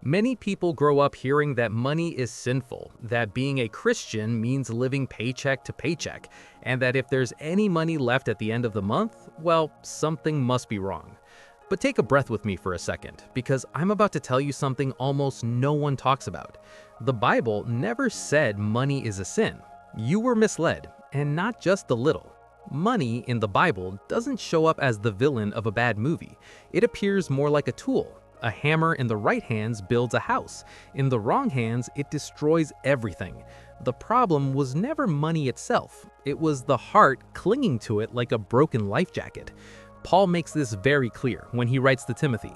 Many people grow up hearing that money is sinful, that being a Christian means living paycheck to paycheck, and that if there's any money left at the end of the month, well, something must be wrong. But take a breath with me for a second, because I'm about to tell you something almost no one talks about. The Bible never said money is a sin. You were misled, and not just a little. Money in the Bible doesn't show up as the villain of a bad movie. It appears more like a tool. A hammer in the right hands builds a house. In the wrong hands, it destroys everything. The problem was never money itself. It was the heart clinging to it like a broken life jacket. Paul makes this very clear when he writes to Timothy,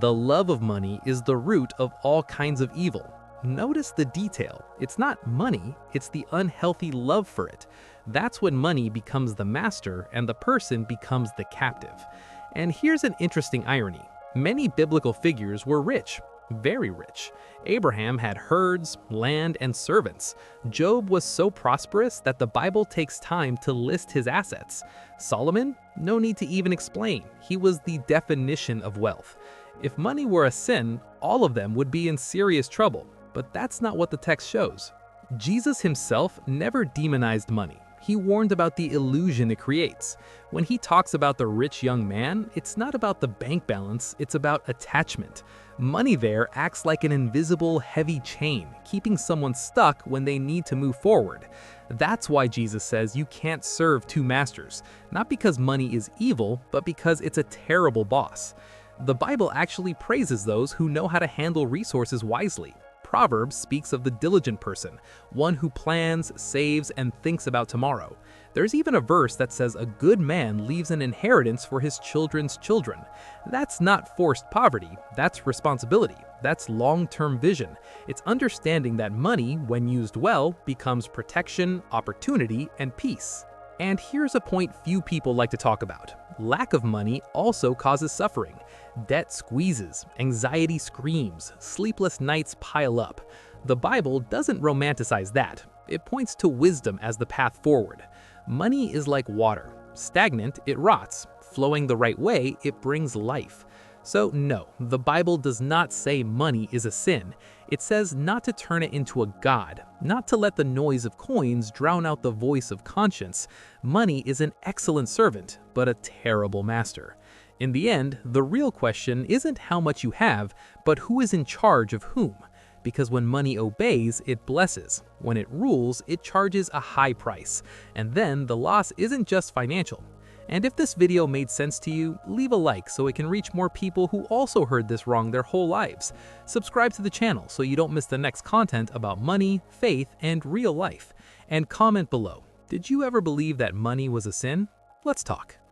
"The love of money is the root of all kinds of evil." Notice the detail. It's not money, it's the unhealthy love for it. That's when money becomes the master and the person becomes the captive. And here's an interesting irony. Many biblical figures were rich, very rich. Abraham had herds, land, and servants. Job was so prosperous that the Bible takes time to list his assets. Solomon? No need to even explain. He was the definition of wealth. If money were a sin, all of them would be in serious trouble. But that's not what the text shows. Jesus himself never demonized money. He warned about the illusion it creates. When he talks about the rich young man, it's not about the bank balance, it's about attachment. Money there acts like an invisible, heavy chain, keeping someone stuck when they need to move forward. That's why Jesus says you can't serve two masters, not because money is evil, but because it's a terrible boss. The Bible actually praises those who know how to handle resources wisely. Proverbs speaks of the diligent person, one who plans, saves, and thinks about tomorrow. There's even a verse that says a good man leaves an inheritance for his children's children. That's not forced poverty, that's responsibility, that's long-term vision. It's understanding that money, when used well, becomes protection, opportunity, and peace. And here's a point few people like to talk about. Lack of money also causes suffering. Debt squeezes, anxiety screams, sleepless nights pile up. The Bible doesn't romanticize that. It points to wisdom as the path forward. Money is like water. Stagnant, it rots. Flowing the right way, it brings life. So no, the Bible does not say money is a sin. It says not to turn it into a god, not to let the noise of coins drown out the voice of conscience. Money is an excellent servant, but a terrible master. In the end, the real question isn't how much you have, but who is in charge of whom. Because when money obeys, it blesses. When it rules, it charges a high price. And then the loss isn't just financial. And if this video made sense to you, leave a like so it can reach more people who also heard this wrong their whole lives. Subscribe to the channel so you don't miss the next content about money, faith, and real life. And comment below, did you ever believe that money was a sin? Let's talk.